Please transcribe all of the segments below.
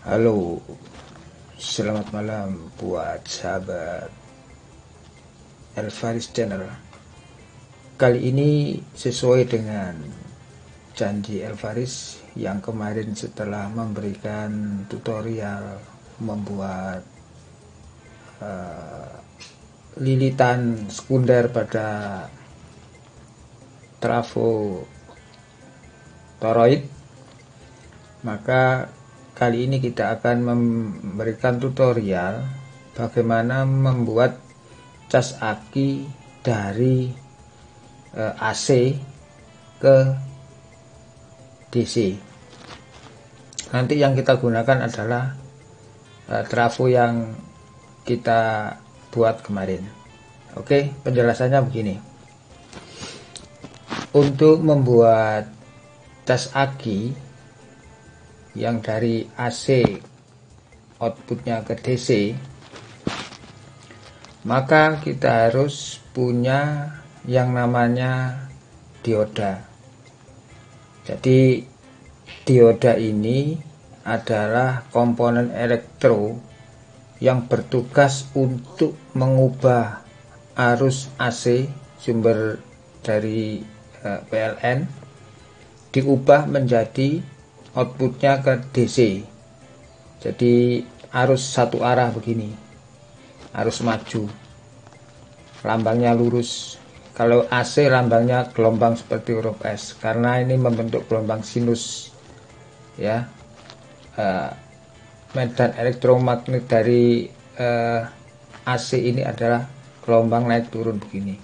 Halo, selamat malam buat sahabat Elvaris Channel. Kali ini sesuai dengan janji Elvaris yang kemarin setelah memberikan tutorial membuat lilitan sekunder pada trafo toroid, maka kali ini kita akan memberikan tutorial bagaimana membuat cas aki dari AC ke DC. Nanti yang kita gunakan adalah trafo yang kita buat kemarin. Oke, penjelasannya begini. Untuk membuat cas aki yang dari AC outputnya ke DC, maka kita harus punya yang namanya dioda. Jadi dioda ini adalah komponen elektro yang bertugas untuk mengubah arus AC sumber dari PLN diubah menjadi outputnya ke DC. Jadi arus satu arah begini, arus maju, lambangnya lurus. Kalau AC lambangnya gelombang seperti huruf S, karena ini membentuk gelombang sinus ya. Medan elektromagnet dari AC ini adalah gelombang naik turun begini.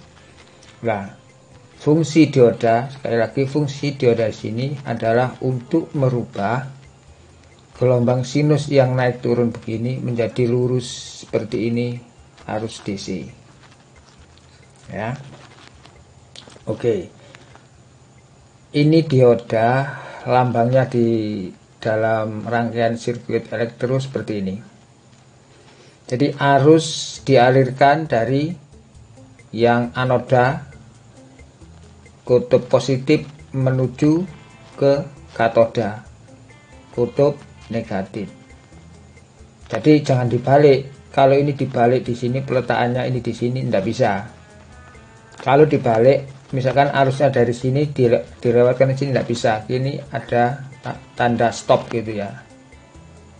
Nah, fungsi dioda, sekali lagi fungsi dioda sini adalah untuk merubah gelombang sinus yang naik turun begini menjadi lurus seperti ini, arus DC. Ya. Oke. Ini dioda, lambangnya di dalam rangkaian sirkuit elektro seperti ini. Jadi arus dialirkan dari yang anoda kutub positif menuju ke katoda kutub negatif. Jadi jangan dibalik. Kalau ini dibalik di sini, peletakannya ini di sini, tidak bisa. Kalau dibalik, misalkan arusnya dari sini dilewatkan ke sini, tidak bisa. Ini ada tanda stop gitu ya.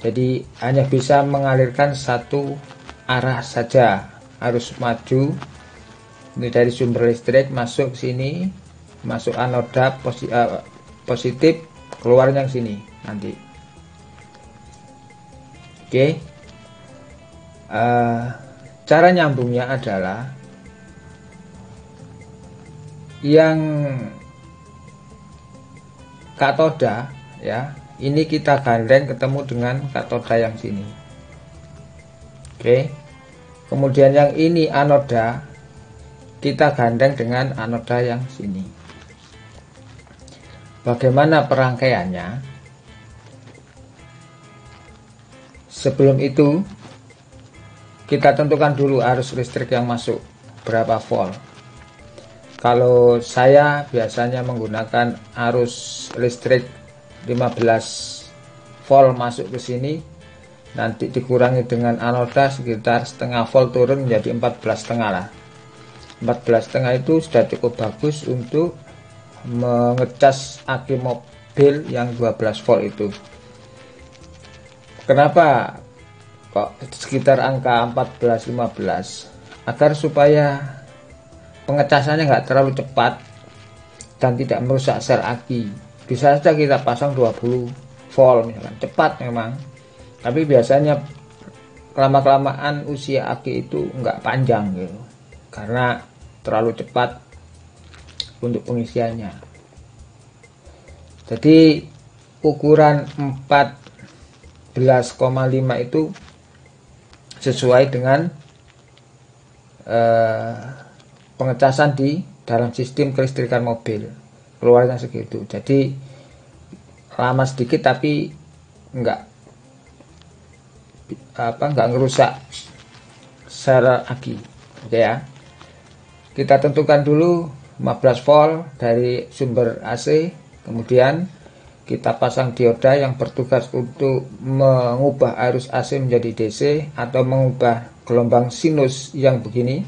Jadi hanya bisa mengalirkan satu arah saja, arus maju. Ini dari sumber listrik masuk ke sini, masuk anoda positif, keluarnya ke sini nanti. Oke. Cara nyambungnya adalah yang katoda ya, ini kita gandeng ketemu dengan katoda yang sini. Oke. Kemudian yang ini anoda, kita gandeng dengan anoda yang sini. Bagaimana perangkaiannya? Sebelum itu kita tentukan dulu arus listrik yang masuk berapa volt. Kalau saya biasanya menggunakan arus listrik 15 volt masuk ke sini, nanti dikurangi dengan anoda sekitar setengah volt turun menjadi 14,5 lah. 14,5 itu sudah cukup bagus untuk mengecas aki mobil yang 12 volt itu. Kenapa kok sekitar angka 14-15? Agar supaya pengecasannya nggak terlalu cepat dan tidak merusak sel aki. Bisa saja kita pasang 20 volt misalkan, cepat memang, tapi biasanya lama-kelamaan usia aki itu nggak panjang gitu, karena terlalu cepat untuk pengisiannya. Jadi ukuran 14,5 itu sesuai dengan pengecasan di dalam sistem kelistrikan mobil, keluarnya segitu. Jadi lama sedikit tapi enggak ngerusak sel aki. Oke ya. Kita tentukan dulu 15 volt dari sumber AC, kemudian kita pasang dioda yang bertugas untuk mengubah arus AC menjadi DC atau mengubah gelombang sinus yang begini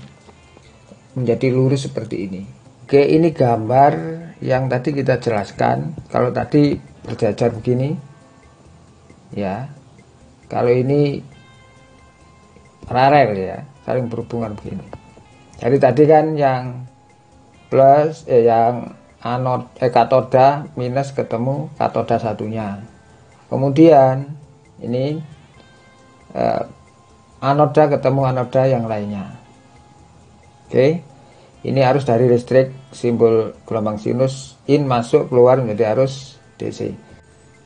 menjadi lurus seperti ini. Oke, ini gambar yang tadi kita jelaskan. Kalau tadi berjajar begini ya, kalau ini paralel ya, saling berhubungan begini. Jadi tadi kan yang plus yang katoda minus ketemu katoda satunya. Kemudian ini anoda ketemu anoda yang lainnya. Oke, ini arus dari listrik simbol gelombang sinus in masuk keluar menjadi arus DC.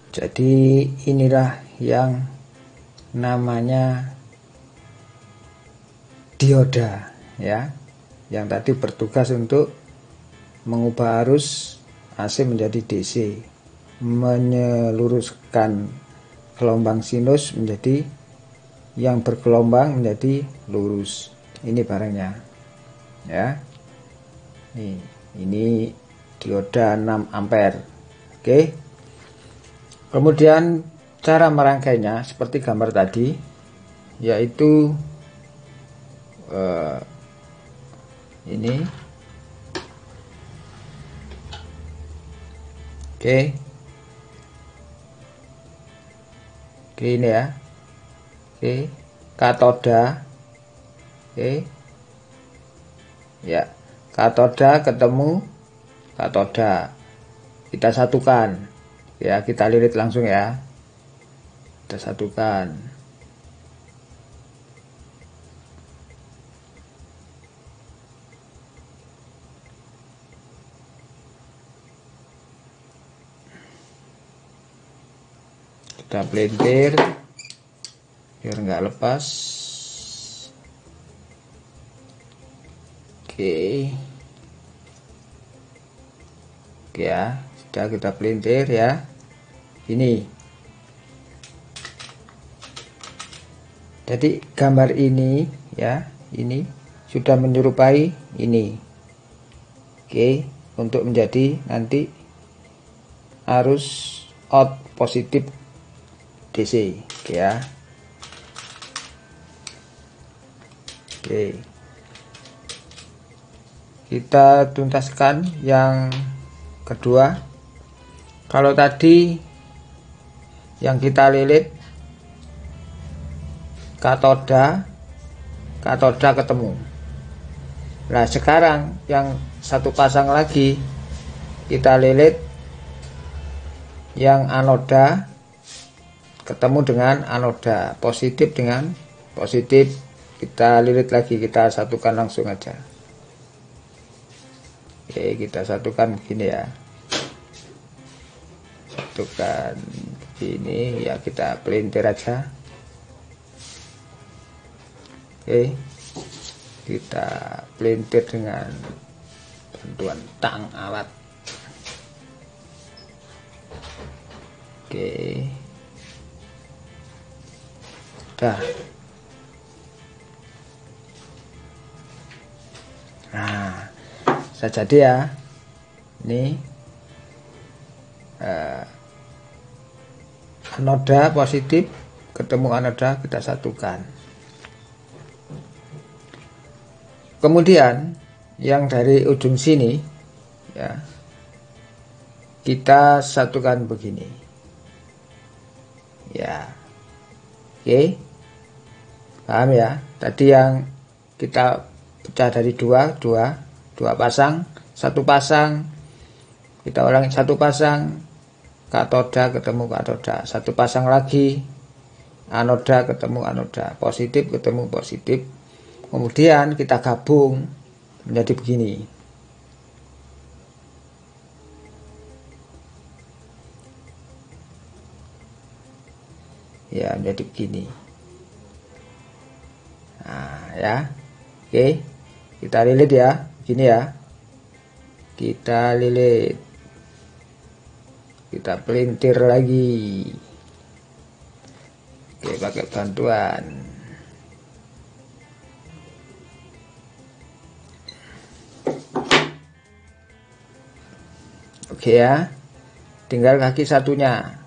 Jadi inilah yang namanya dioda ya, yang tadi bertugas untuk mengubah arus AC menjadi DC, menyeluruskan gelombang sinus menjadi yang bergelombang menjadi lurus. Ini barangnya ya. Ini dioda 6 ampere. Oke. Kemudian cara merangkainya seperti gambar tadi, yaitu ini. Oke, ini ya. Oke, katoda. Oke, ya, katoda ketemu katoda, kita satukan ya, kita lilit langsung ya, kita satukan. Kita pelintir biar nggak lepas. Oke ya, sudah kita pelintir ya. Ini jadi gambar ini ya, ini sudah menyerupai ini. Oke, untuk menjadi nanti arus out positif DC ya. Oke, kita tuntaskan yang kedua. Kalau tadi yang kita lilit katoda ketemu. Nah sekarang yang satu pasang lagi kita lilit yang anoda ketemu dengan anoda, positif dengan positif, kita lilit lagi, kita satukan langsung aja. Oke, kita satukan begini ya, satukan begini ya, kita pelintir aja. Oke, kita pelintir dengan bantuan tang alat. Oke, dah. Nah, bisa jadi ya, ini anoda positif ketemu anoda, kita satukan. Kemudian yang dari ujung sini ya, kita satukan begini ya. Oke, paham ya? Tadi yang kita pecah dari dua pasang, satu pasang kita ulangi, satu pasang katoda ketemu katoda, satu pasang lagi anoda ketemu anoda, positif ketemu positif, kemudian kita gabung menjadi begini ya, menjadi begini. Nah ya, oke, kita lilit ya, begini ya, kita lilit, kita pelintir lagi. Oke, pakai bantuan. Oke ya, tinggal kaki satunya.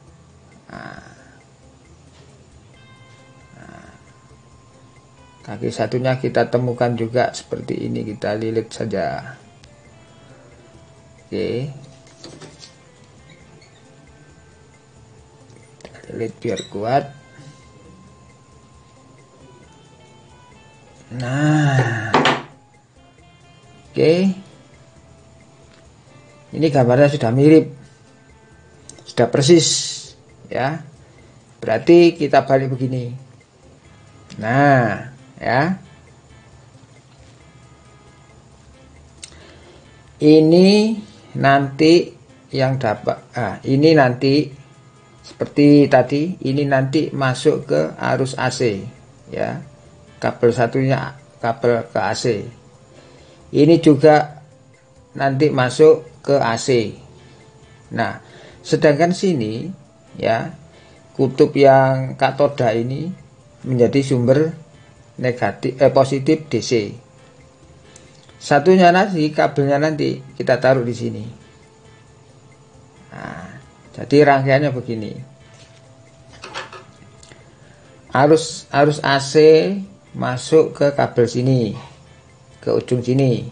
Kaki satunya kita temukan juga seperti ini, kita lilit saja. Oke, kita lilit biar kuat. Nah, oke, ini gambarnya sudah mirip, sudah persis ya. Berarti kita balik begini. Nah ya, ini nanti yang dapat, ini nanti seperti tadi, ini nanti masuk ke arus AC ya, kabel satunya kabel ke AC, ini juga nanti masuk ke AC. Nah, sedangkan sini ya, kutub yang katoda ini menjadi sumber negatif positif DC. Satunya nanti kabelnya nanti kita taruh di sini. Nah, jadi rangkaiannya begini. Arus AC masuk ke kabel sini, ke ujung sini.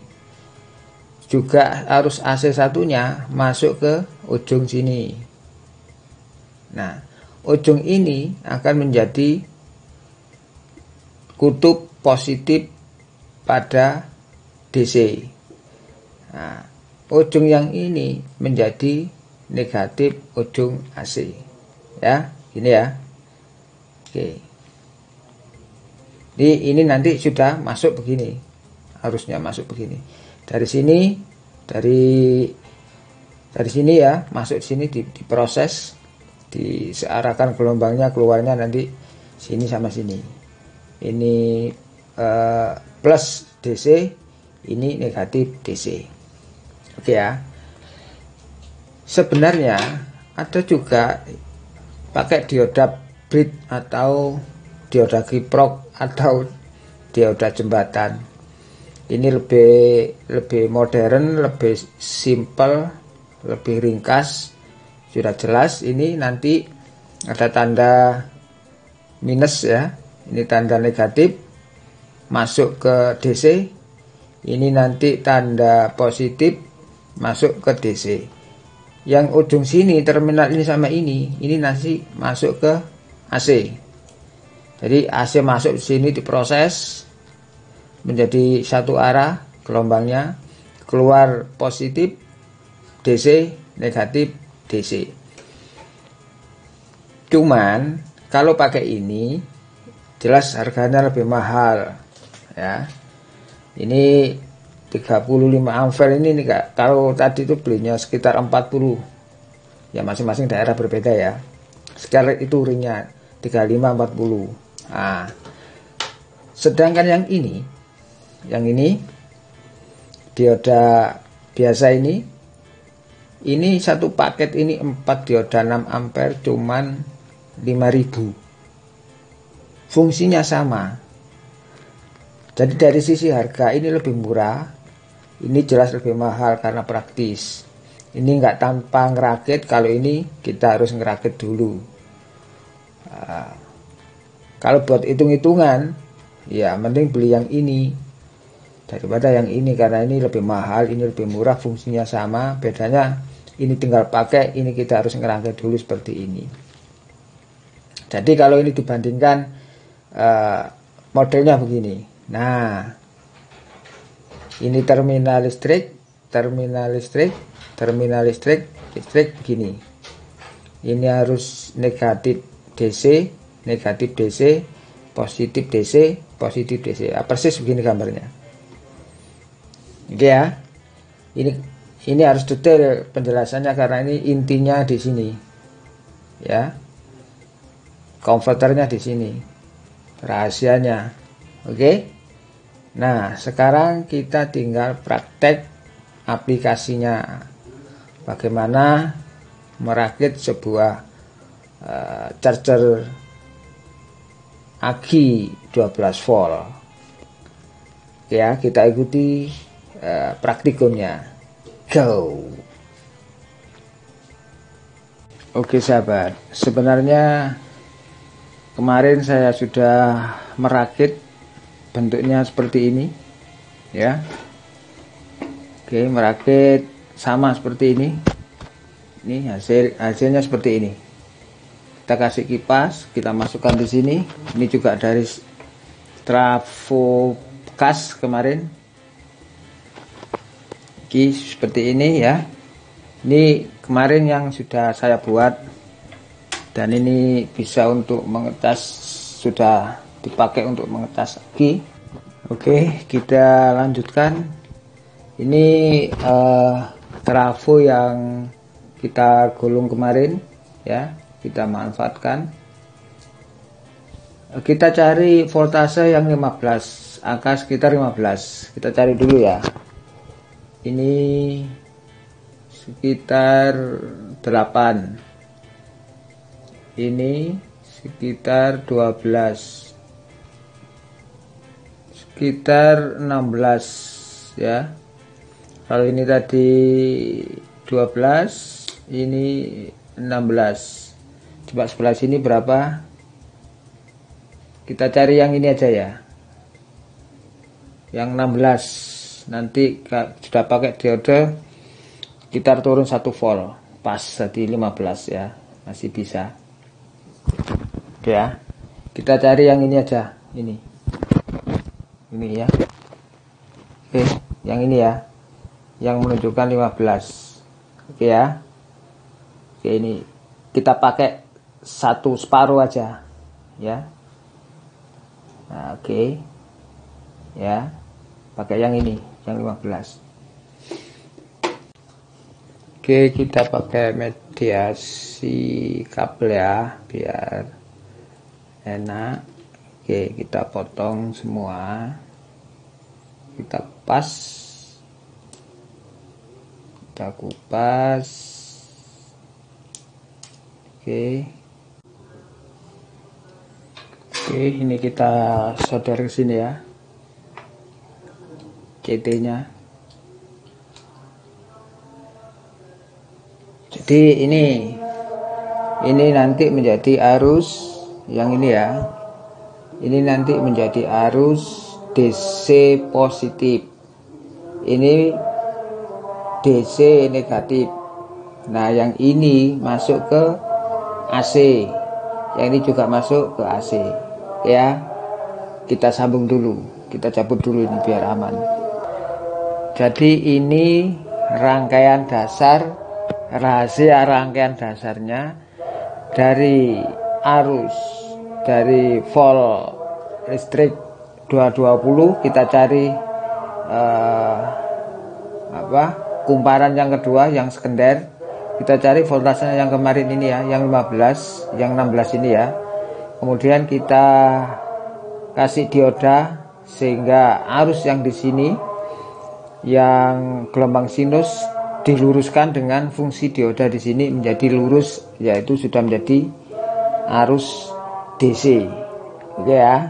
Juga arus AC satunya masuk ke ujung sini. Nah, ujung ini akan menjadi kutub positif pada DC. Nah, ujung yang ini menjadi negatif ujung AC. Ya, gini ya. Oke. Ini nanti sudah masuk begini. Harusnya masuk begini. Dari sini, dari sini ya, masuk sini diproses, disearahkan gelombangnya keluarnya nanti sini sama sini. Ini plus DC, ini negatif DC. Oke ya. Sebenarnya ada juga pakai dioda bridge atau dioda kiprok atau dioda jembatan. Ini lebih modern, lebih simple, lebih ringkas. Sudah jelas, ini nanti ada tanda minus ya. Ini tanda negatif masuk ke DC. Ini nanti tanda positif masuk ke DC. Yang ujung sini terminal ini sama ini nanti masuk ke AC. Jadi AC masuk sini diproses menjadi satu arah gelombangnya, keluar positif DC, negatif DC. Cuman kalau pakai ini jelas harganya lebih mahal ya. Ini 35 ampere ini nih, kalau tadi itu belinya sekitar 40. Ya masing-masing daerah berbeda ya. Sekarang itu ringnya 35 40. Nah, sedangkan yang ini dioda biasa ini satu paket ini 4 dioda 6 ampere cuman 5.000. Fungsinya sama. Jadi dari sisi harga ini lebih murah, ini jelas lebih mahal karena praktis. Ini nggak tanpa ngerakit, kalau ini kita harus ngerakit dulu. Nah, kalau buat hitung-hitungan, ya mending beli yang ini daripada yang ini, karena ini lebih mahal, ini lebih murah, fungsinya sama. Bedanya ini tinggal pakai, ini kita harus ngerakit dulu seperti ini. Jadi kalau ini dibandingkan modelnya begini. Nah, ini terminal listrik begini. Ini harus negatif DC, positif DC. Persis begini gambarnya. Oke ya. Ini harus detail penjelasannya karena ini intinya di sini. Ya. Konverternya di sini. Rahasianya. Oke. Nah, sekarang kita tinggal praktek aplikasinya. Bagaimana merakit sebuah charger AGI 12 volt. Ya, kita ikuti praktikumnya. Go. Oke sahabat, sebenarnya kemarin saya sudah merakit bentuknya seperti ini ya. Oke, merakit sama seperti ini. Ini hasilnya seperti ini. Kita kasih kipas, kita masukkan di sini. Ini juga dari Travokas kemarin. Oke, seperti ini ya. Ini kemarin yang sudah saya buat, dan ini bisa untuk mengetas, sudah dipakai untuk mengetas aki. Oke, kita lanjutkan. Ini trafo yang kita gulung kemarin ya, kita manfaatkan. Kita cari voltase yang 15, angka sekitar 15. Kita cari dulu ya. Ini sekitar 8, ini sekitar 12, sekitar 16 ya. Kalau ini tadi 12, ini 16. Coba sebelah sini berapa? Kita cari yang ini aja ya, yang 16. Nanti sudah pakai diode, kita turun 1 volt, pas tadi 15 ya, masih bisa. Oke ya, kita cari yang ini aja, ini ya. Oke, yang ini ya, yang menunjukkan 15. Oke ya. Oke, ini kita pakai 1 separuh aja ya. Nah, oke ya, pakai yang ini, yang 15. Oke, kita pakai mediasi kabel ya, biar enak. Oke, kita potong semua, kita kupas, oke. Oke, ini kita solder ke sini ya, CT nya. Jadi ini nanti menjadi arus yang ini ya. Ini nanti menjadi arus DC positif. Ini DC negatif. Nah, yang ini masuk ke AC. Yang ini juga masuk ke AC. Ya. Kita sambung dulu. Kita cabut dulu ini biar aman. Jadi ini rangkaian dasar, rahasia rangkaian dasarnya dari arus, dari volt listrik 220. Kita cari kumparan yang kedua, yang sekunder. Kita cari voltasenya yang kemarin ini ya, yang 15, yang 16 ini ya. Kemudian kita kasih dioda sehingga arus yang di sini yang gelombang sinus diluruskan dengan fungsi dioda di sini menjadi lurus, yaitu sudah menjadi arus DC. Oke ya.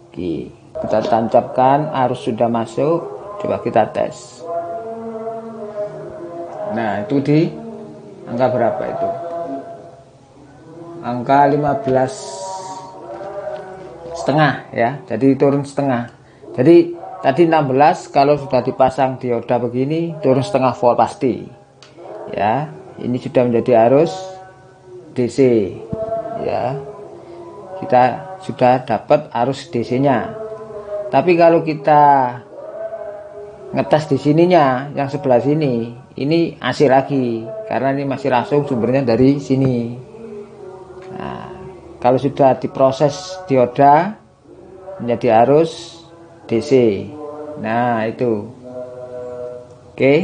Oke, kita tancapkan, arus sudah masuk. Coba kita tes. Nah, itu di angka berapa itu? Angka 15,5 ya. Jadi turun setengah. Jadi tadi 16, kalau sudah dipasang dioda begini turun setengah volt pasti ya. Ini sudah menjadi arus DC ya. Kita sudah dapat arus DC nya. Tapi kalau kita ngetes di sininya, yang sebelah sini, ini AC lagi, karena ini masih langsung sumbernya dari sini. Nah, kalau sudah diproses dioda menjadi arus DC. Nah, itu. Oke.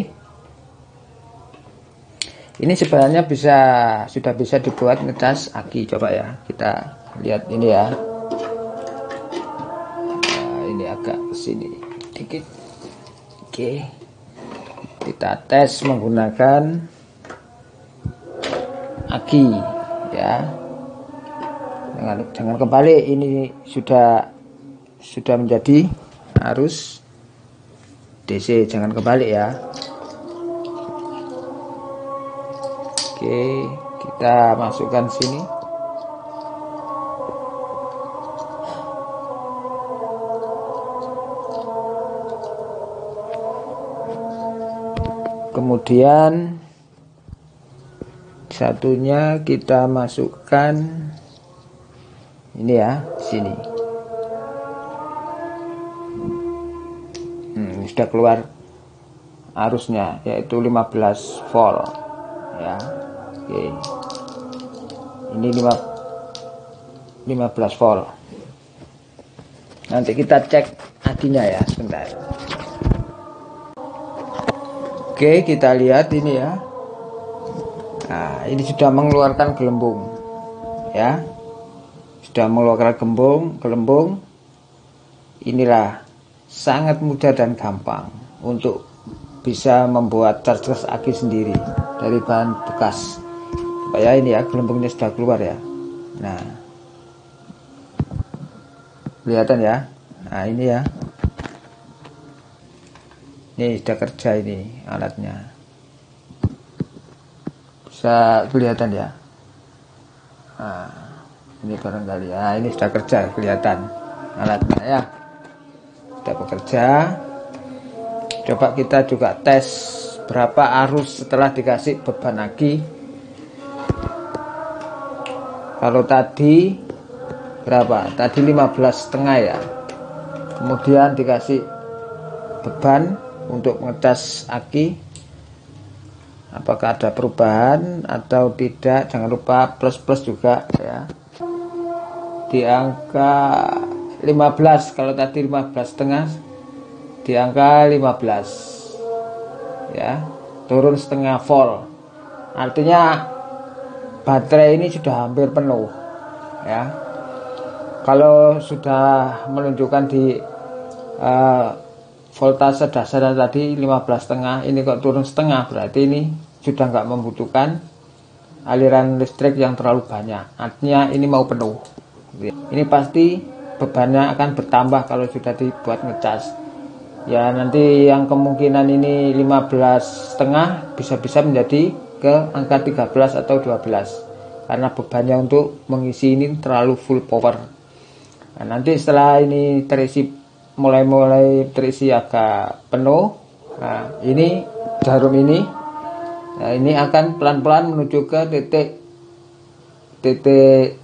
Ini sebenarnya sudah bisa dibuat ngecas aki. Coba ya, kita lihat ini ya. Nah, ini agak sini dikit. Oke. Kita tes menggunakan aki ya. Jangan kebalik, ini sudah menjadi arus DC, jangan kebalik ya. Oke, kita masukkan sini. Kemudian satunya kita masukkan ini ya, sini. Sudah keluar arusnya, yaitu 15 volt ya. Oke. Ini 15 volt. Nanti kita cek akinya ya, sebentar. Oke, kita lihat ini ya. Nah, ini sudah mengeluarkan gelembung ya. Sudah mengeluarkan gelembung. Inilah sangat mudah dan gampang untuk bisa membuat charger aki sendiri dari bahan bekas. Supaya ini ya, gelembungnya sudah keluar ya. Nah, kelihatan ya. Nah, ini ya. Ini sudah kerja ini alatnya. Bisa kelihatan ya. Nah, ini barangkali ya, ini sudah kerja, kelihatan alatnya ya. Sudah bekerja. Coba kita juga tes berapa arus setelah dikasih beban aki. Kalau tadi berapa? Tadi 15,5 ya. Kemudian dikasih beban untuk ngecas aki, apakah ada perubahan atau tidak. Jangan lupa plus juga ya, di angka 15. Kalau tadi 15,5, di angka 15 ya, turun setengah volt. Artinya baterai ini sudah hampir penuh ya. Kalau sudah menunjukkan di voltase dasar tadi 15,5, ini kok turun setengah, berarti ini sudah nggak membutuhkan aliran listrik yang terlalu banyak. Artinya ini mau penuh. Ini pasti bebannya akan bertambah kalau sudah dibuat ngecas ya. Nanti yang kemungkinan ini 15,5 bisa-bisa menjadi ke angka 13 atau 12 karena bebannya untuk mengisi ini terlalu full power. Nah, nanti setelah ini terisi, mulai terisi agak penuh, nah ini jarum ini, nah ini akan pelan-pelan menuju ke titik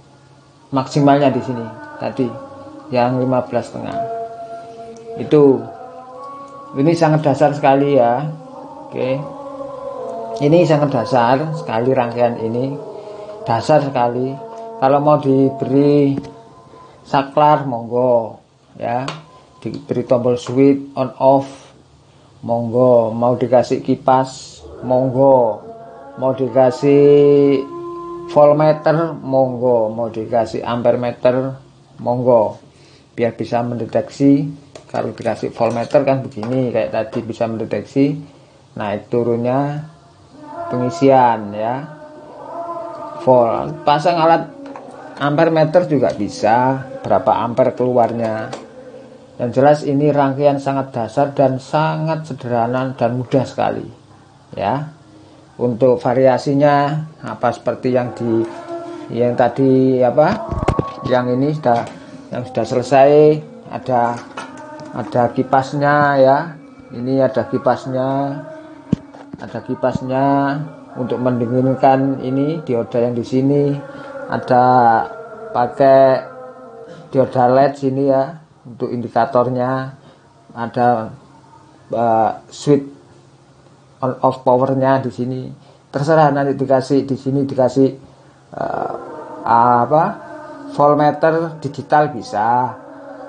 maksimalnya di sini tadi yang 15,5 itu. Ini sangat dasar sekali ya. Oke, ini sangat dasar sekali, rangkaian ini dasar sekali. Kalau mau diberi saklar monggo ya, diberi tombol switch on off monggo, mau dikasih kipas monggo, mau dikasih voltmeter monggo, mau dikasih ampere meter monggo, biar bisa mendeteksi. Kalau dikasih voltmeter kan begini, kayak tadi bisa mendeteksi naik turunnya pengisian ya, volt. Pasang alat ampere meter juga bisa, berapa ampere keluarnya. Yang jelas ini rangkaian sangat dasar dan sangat sederhana dan mudah sekali ya. Untuk variasinya apa seperti yang tadi apa, yang ini yang sudah selesai, ada kipasnya ya. Ini ada kipasnya untuk mendinginkan ini dioda yang di sini. Ada pakai dioda LED sini ya untuk indikatornya. Ada switch on off powernya di sini. Terserah nanti dikasih di sini, dikasih voltmeter digital bisa.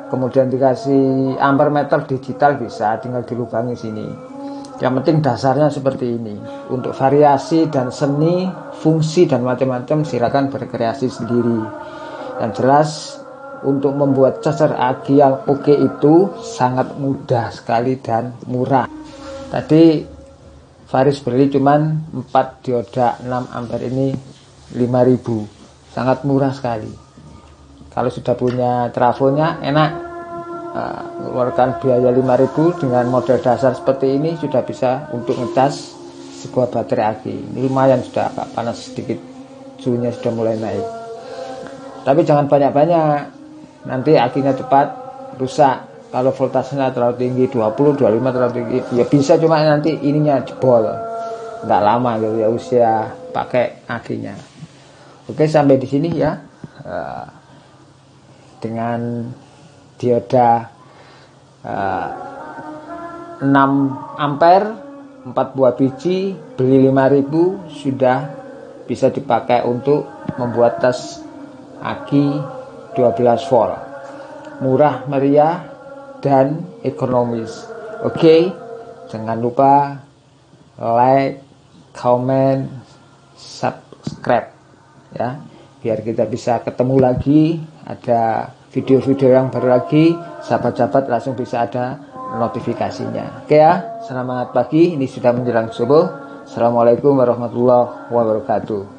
Kemudian dikasih ampere meter digital bisa, tinggal dilubangi sini. Yang penting dasarnya seperti ini. Untuk variasi dan seni, fungsi dan macam-macam silakan berkreasi sendiri. Yang jelas untuk membuat charger aki yang oke itu sangat mudah sekali dan murah. Tadi Faris beli cuman 4 dioda 6 ampere ini 5.000, sangat murah sekali. Kalau sudah punya trafonya enak, mengeluarkan biaya 5.000 dengan model dasar seperti ini sudah bisa untuk ngecas sebuah baterai aki. Ini lumayan, sudah agak panas sedikit suhunya sudah mulai naik. Tapi jangan banyak-banyak, nanti akinya cepat rusak. Kalau voltasenya terlalu tinggi 20, 25 terlalu tinggi, ya bisa, cuma nanti ininya jebol, nggak lama gitu ya usia pakai akinya. Oke, sampai di sini ya, dengan dioda 6 ampere 4 buah biji, beli 5.000, sudah bisa dipakai untuk membuat tas aki 12 volt, murah meriah dan ekonomis. Oke, jangan lupa like, comment, subscribe ya, biar kita bisa ketemu lagi, ada video-video yang baru lagi, sahabat-sahabat langsung bisa ada notifikasinya. Oke ya, selamat pagi, ini sudah menjelang subuh. Assalamualaikum warahmatullahi wabarakatuh.